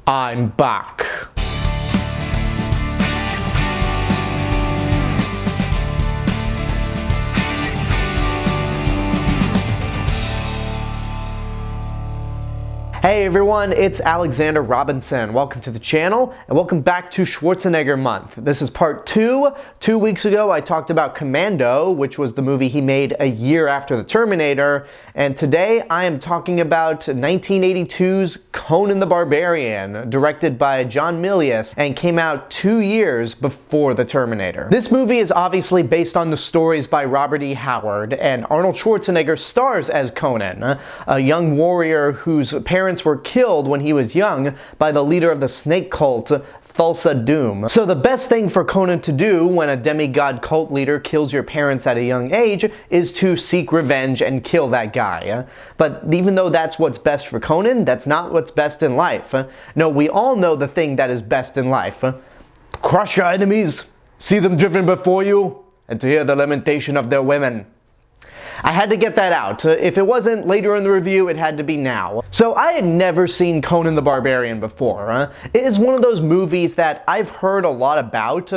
I'm back. Hey everyone, it's Alexander Robinson. Welcome to the channel and welcome back to Schwarzenegger Month. This is part 2. 2 weeks ago I talked about Commando, which was the movie he made a year after The Terminator, and today I am talking about 1982's Conan the Barbarian, directed by John Milius and came out 2 years before The Terminator. This movie is obviously based on the stories by Robert E. Howard, and Arnold Schwarzenegger stars as Conan, a young warrior whose parents were killed when he was young by the leader of the snake cult, Thulsa Doom. So the best thing for Conan to do when a demigod cult leader kills your parents at a young age is to seek revenge and kill that guy. But even though that's what's best for Conan, that's not what's best in life. No, we all know the thing that is best in life. Crush your enemies, see them driven before you, and to hear the lamentation of their women. I had to get that out. If it wasn't later in the review, it had to be now. So I had never seen Conan the Barbarian before. It is one of those movies that I've heard a lot about,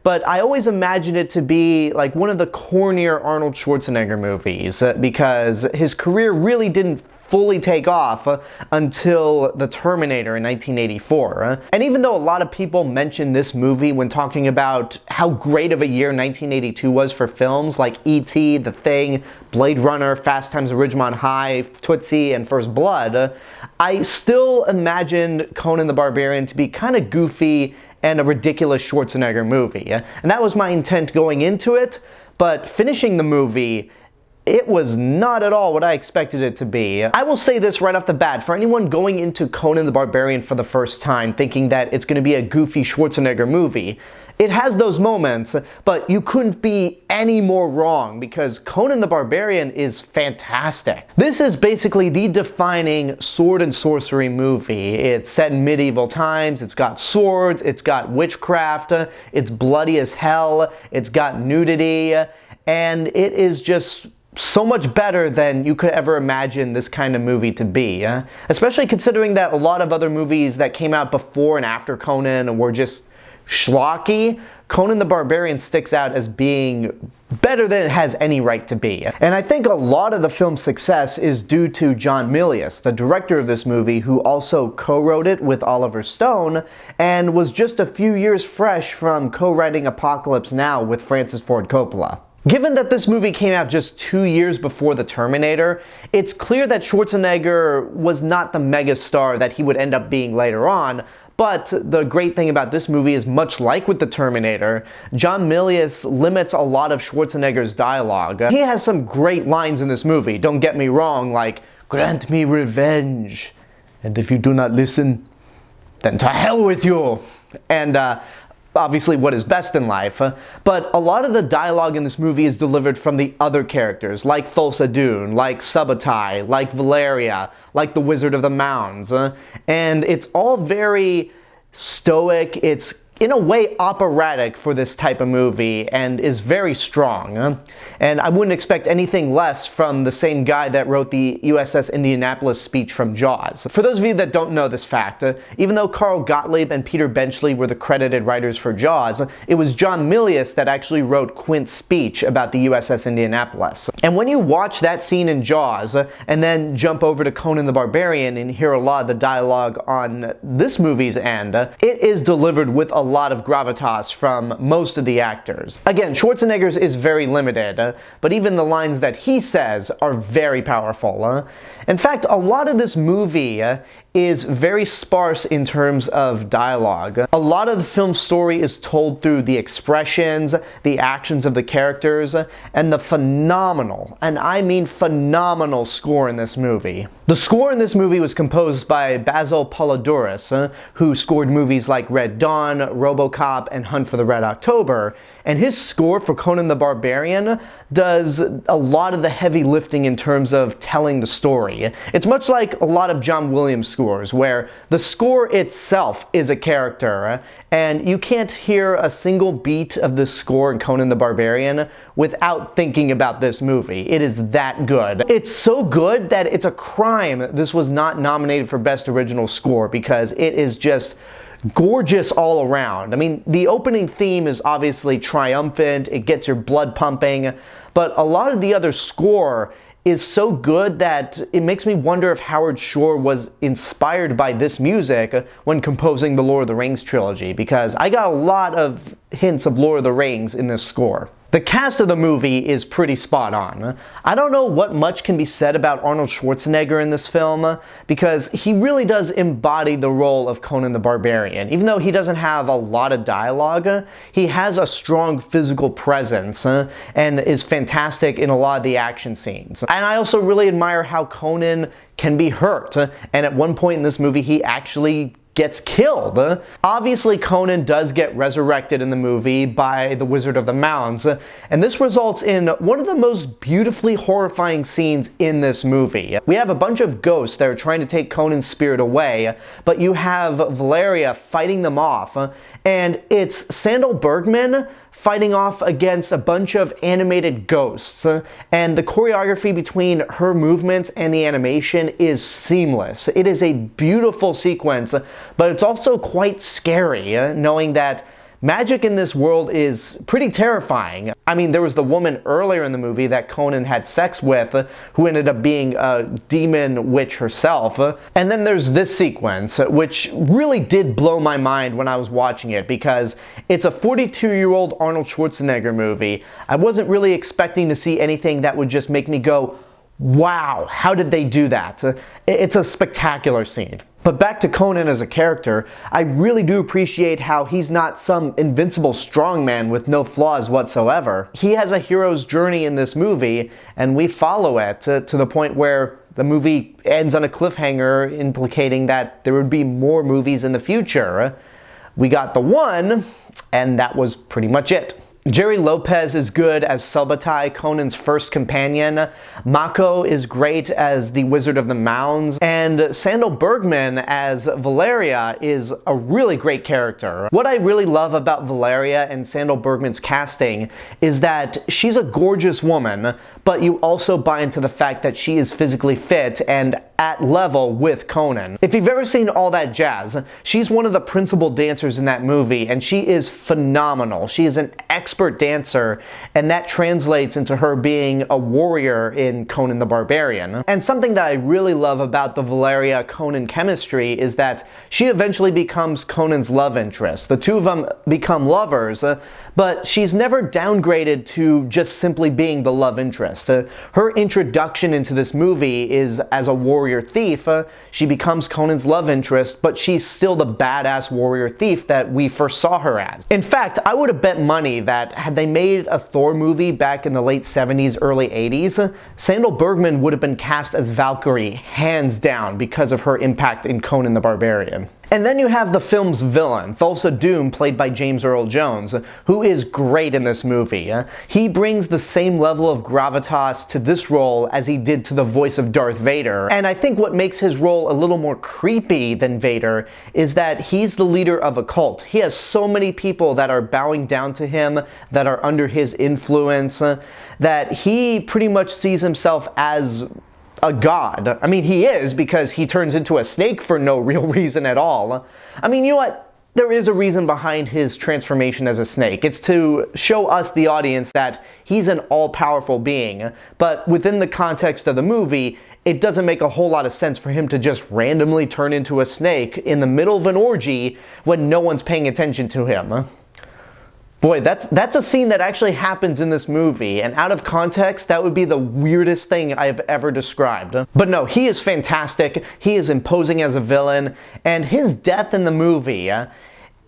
but I always imagined it to be like one of the cornier Arnold Schwarzenegger movies, because his career really didn't fully take off until The Terminator in 1984. And even though a lot of people mention this movie when talking about how great of a year 1982 was for films like E.T., The Thing, Blade Runner, Fast Times at Ridgemont High, Tootsie, and First Blood, I still imagined Conan the Barbarian to be kind of goofy and a ridiculous Schwarzenegger movie. And that was my intent going into it, but finishing the movie, it was not at all what I expected it to be. I will say this right off the bat, for anyone going into Conan the Barbarian for the first time thinking that it's going to be a goofy Schwarzenegger movie, it has those moments, but you couldn't be any more wrong because Conan the Barbarian is fantastic. This is basically the defining sword and sorcery movie. It's set in medieval times, it's got swords, it's got witchcraft, it's bloody as hell, it's got nudity, and it is just so much better than you could ever imagine this kind of movie to be. Especially considering that a lot of other movies that came out before and after Conan were just schlocky. Conan the Barbarian sticks out as being better than it has any right to be. And I think a lot of the film's success is due to John Milius, the director of this movie, who also co-wrote it with Oliver Stone and was just a few years fresh from co-writing Apocalypse Now with Francis Ford Coppola. Given that this movie came out just 2 years before The Terminator, it's clear that Schwarzenegger was not the megastar that he would end up being later on, but the great thing about this movie is, much like with The Terminator, John Milius limits a lot of Schwarzenegger's dialogue. He has some great lines in this movie, don't get me wrong, like, "Grant me revenge, and if you do not listen, then to hell with you," and obviously what is best in life, but a lot of the dialogue in this movie is delivered from the other characters, like Thulsa Doom, like Subotai, like Valeria, like the Wizard of the Mounds, and it's all very stoic. It's in a way operatic for this type of movie and is very strong. And I wouldn't expect anything less from the same guy that wrote the USS Indianapolis speech from Jaws. For those of you that don't know this fact, even though Carl Gottlieb and Peter Benchley were the credited writers for Jaws, it was John Milius that actually wrote Quint's speech about the USS Indianapolis. And when you watch that scene in Jaws and then jump over to Conan the Barbarian and hear a lot of the dialogue on this movie's end, it is delivered with a lot of gravitas from most of the actors. Again, Schwarzenegger's is very limited, but even the lines that he says are very powerful. In fact, a lot of this movie is very sparse in terms of dialogue. A lot of the film's story is told through the expressions, the actions of the characters, and the phenomenal, and I mean phenomenal, score in this movie. The score in this movie was composed by Basil Poledouris, who scored movies like Red Dawn, RoboCop, and Hunt for the Red October, and his score for Conan the Barbarian does a lot of the heavy lifting in terms of telling the story. It's much like a lot of John Williams' scores. scores, where the score itself is a character, and you can't hear a single beat of the score in Conan the Barbarian without thinking about this movie. It is that good. It's so good that it's a crime this was not nominated for Best Original Score, because it is just gorgeous all around. I mean, the opening theme is obviously triumphant, it gets your blood pumping, but a lot of the other score is so good that it makes me wonder if Howard Shore was inspired by this music when composing the Lord of the Rings trilogy, because I got a lot of hints of Lord of the Rings in this score. The cast of the movie is pretty spot on. I don't know what much can be said about Arnold Schwarzenegger in this film, because he really does embody the role of Conan the Barbarian. Even though he doesn't have a lot of dialogue, he has a strong physical presence and is fantastic in a lot of the action scenes. And I also really admire how Conan can be hurt, and at one point in this movie he actually gets killed. Obviously, Conan does get resurrected in the movie by the Wizard of the Mounds, and this results in one of the most beautifully horrifying scenes in this movie. We have a bunch of ghosts that are trying to take Conan's spirit away, but you have Valeria fighting them off, and it's Sandahl Bergman fighting off against a bunch of animated ghosts, and the choreography between her movements and the animation is seamless. It is a beautiful sequence, but it's also quite scary, knowing that magic in this world is pretty terrifying. I mean, there was the woman earlier in the movie that Conan had sex with, who ended up being a demon witch herself. And then there's this sequence, which really did blow my mind when I was watching it, because it's a 42-year-old Arnold Schwarzenegger movie. I wasn't really expecting to see anything that would just make me go, wow, how did they do that? It's a spectacular scene. But back to Conan as a character, I really do appreciate how he's not some invincible strongman with no flaws whatsoever. He has a hero's journey in this movie, and we follow it to the point where the movie ends on a cliffhanger implicating that there would be more movies in the future. We got the one, and that was pretty much it. Gerry Lopez is good as Subotai, Conan's first companion. Mako is great as the Wizard of the Mounds. And Sandahl Bergman as Valeria is a really great character. What I really love about Valeria and Sandahl Bergman's casting is that she's a gorgeous woman, but you also buy into the fact that she is physically fit and at level with Conan. If you've ever seen All That Jazz, she's one of the principal dancers in that movie, and she is phenomenal. She is an expert dancer, and that translates into her being a warrior in Conan the Barbarian. And something that I really love about the Valeria-Conan chemistry is that she eventually becomes Conan's love interest. The two of them become lovers, but she's never downgraded to just simply being the love interest. Her introduction into this movie is as a warrior thief. She becomes Conan's love interest, but she's still the badass warrior thief that we first saw her as. In fact, I would have bet money that had they made a Thor movie back in the late 70s, early 80s, Sandahl Bergman would have been cast as Valkyrie, hands down, because of her impact in Conan the Barbarian. And then you have the film's villain, Thulsa Doom, played by James Earl Jones, who is great in this movie. He brings the same level of gravitas to this role as he did to the voice of Darth Vader. And I think what makes his role a little more creepy than Vader is that he's the leader of a cult. He has so many people that are bowing down to him, that are under his influence, that he pretty much sees himself as a god. I mean, he is, because he turns into a snake for no real reason at all. I mean, you know what? There is a reason behind his transformation as a snake. It's to show us, the audience, that he's an all-powerful being. But within the context of the movie, it doesn't make a whole lot of sense for him to just randomly turn into a snake in the middle of an orgy when no one's paying attention to him. Boy, that's a scene that actually happens in this movie, and out of context, that would be the weirdest thing I've ever described. But no, he is fantastic, he is imposing as a villain, and his death in the movie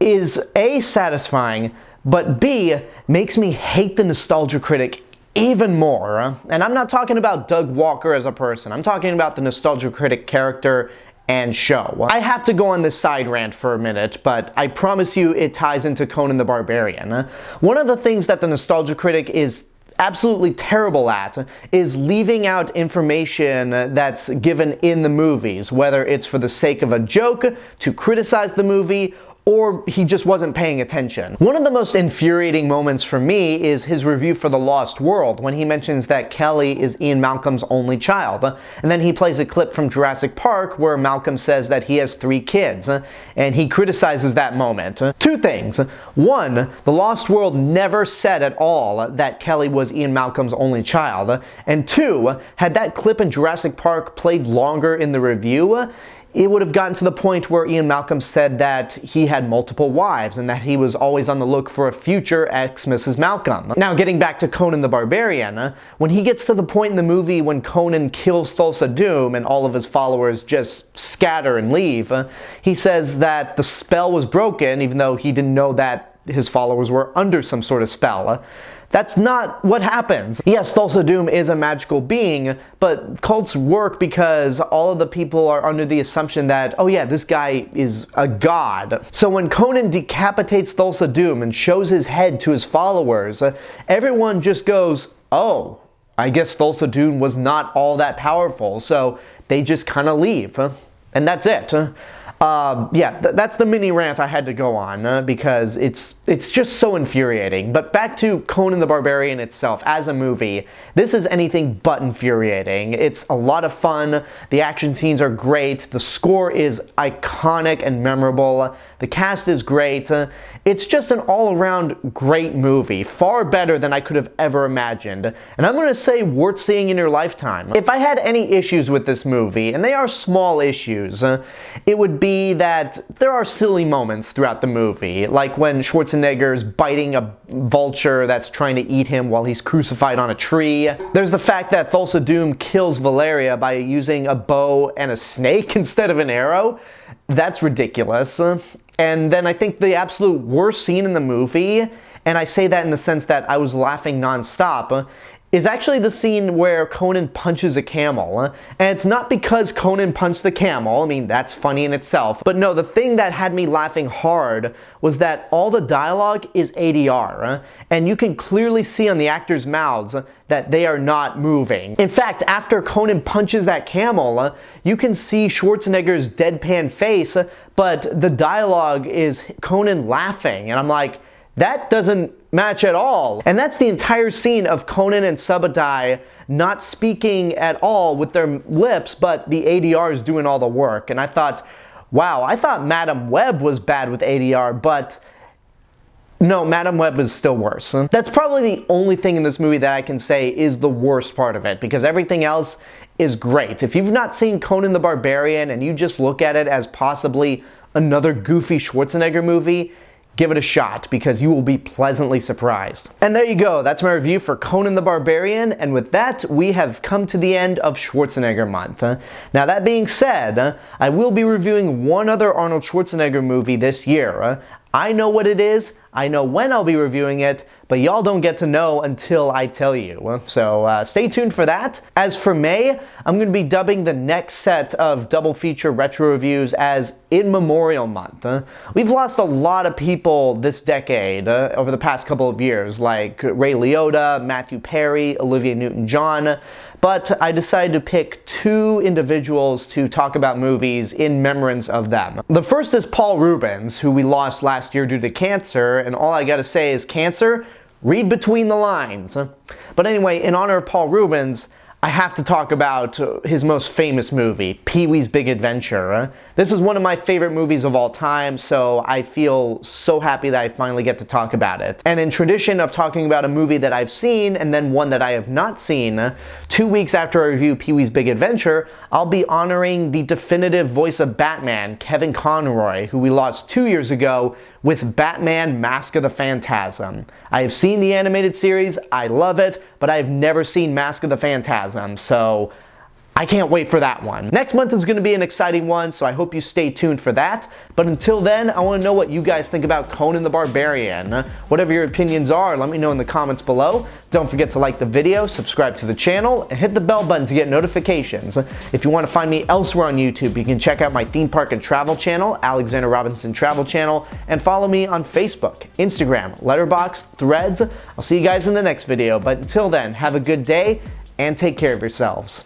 is A, satisfying, but B, makes me hate the nostalgia critic even more. And I'm not talking about Doug Walker as a person, I'm talking about the nostalgia critic character and show. I have to go on this side rant for a minute, but I promise you it ties into Conan the Barbarian. One of the things that the nostalgia critic is absolutely terrible at is leaving out information that's given in the movies, whether it's for the sake of a joke, to criticize the movie, or he just wasn't paying attention. One of the most infuriating moments for me is his review for The Lost World, when he mentions that Kelly is Ian Malcolm's only child. And then he plays a clip from Jurassic Park where Malcolm says that he has 3 kids, and he criticizes that moment. 2 things. 1, The Lost World never said at all that Kelly was Ian Malcolm's only child. And 2, had that clip in Jurassic Park played longer in the review, it would have gotten to the point where Ian Malcolm said that he had multiple wives and that he was always on the look for a future ex-Mrs. Malcolm. Now, getting back to Conan the Barbarian, when he gets to the point in the movie when Conan kills Thulsa Doom and all of his followers just scatter and leave, he says that the spell was broken, even though he didn't know that his followers were under some sort of spell. That's not what happens. Yes, Thulsa Doom is a magical being, but cults work because all of the people are under the assumption that, oh yeah, this guy is a god. So when Conan decapitates Thulsa Doom and shows his head to his followers, everyone just goes, oh, I guess Thulsa Doom was not all that powerful, so they just kind of leave. And that's it. That's the mini rant I had to go on because it's just so infuriating. But back to Conan the Barbarian itself as a movie, this is anything but infuriating. It's a lot of fun, the action scenes are great, the score is iconic and memorable, the cast is great. It's just an all-around great movie, far better than I could have ever imagined. And I'm going to say worth seeing in your lifetime. If I had any issues with this movie, and they are small issues, it would be that there are silly moments throughout the movie, like when Schwarzenegger's biting a vulture that's trying to eat him while he's crucified on a tree. There's the fact that Thulsa Doom kills Valeria by using a bow and a snake instead of an arrow. That's ridiculous. And then I think the absolute worst scene in the movie, and I say that in the sense that I was laughing nonstop, is actually the scene where Conan punches a camel. And it's not because Conan punched the camel, I mean, that's funny in itself, but no, the thing that had me laughing hard was that all the dialogue is ADR, and you can clearly see on the actors' mouths that they are not moving. In fact, after Conan punches that camel, you can see Schwarzenegger's deadpan face, but the dialogue is Conan laughing, and I'm like, that doesn't match at all. And that's the entire scene of Conan and Subadai not speaking at all with their lips, but the ADR is doing all the work. And I thought, wow, I thought Madame Web was bad with ADR, but no, Madame Web is still worse. That's probably the only thing in this movie that I can say is the worst part of it, because everything else is great. If you've not seen Conan the Barbarian and you just look at it as possibly another goofy Schwarzenegger movie, give it a shot, because you will be pleasantly surprised. And there you go, that's my review for Conan the Barbarian, and with that, we have come to the end of Schwarzenegger month. Now that being said, I will be reviewing one other Arnold Schwarzenegger movie this year. I know what it is, I know when I'll be reviewing it, but y'all don't get to know until I tell you. So stay tuned for that. As for May, I'm going to be dubbing the next set of double feature retro reviews as In Memorial Month. We've lost a lot of people this decade over the past couple of years, like Ray Liotta, Matthew Perry, Olivia Newton-John, but I decided to pick 2 individuals to talk about movies in remembrance of them. The first is Paul Reubens, who we lost last year due to cancer, and all I gotta say is cancer, read between the lines. But anyway, in honor of Paul Reubens, I have to talk about his most famous movie, Pee-wee's Big Adventure. This is one of my favorite movies of all time, so I feel so happy that I finally get to talk about it. And in tradition of talking about a movie that I've seen and then one that I have not seen, 2 weeks after I review Pee-wee's Big Adventure, I'll be honoring the definitive voice of Batman, Kevin Conroy, who we lost 2 years ago with Batman Mask of the Phantasm. I have seen the animated series, I love it, but I have never seen Mask of the Phantasm, so I can't wait for that one. Next month is going to be an exciting one, so I hope you stay tuned for that. But until then, I want to know what you guys think about Conan the Barbarian. Whatever your opinions are, let me know in the comments below. Don't forget to like the video, subscribe to the channel, and hit the bell button to get notifications. If you want to find me elsewhere on YouTube, you can check out my theme park and travel channel, Alexander Robinson Travel Channel, and follow me on Facebook, Instagram, Letterboxd, Threads. I'll see you guys in the next video, but until then, have a good day and take care of yourselves.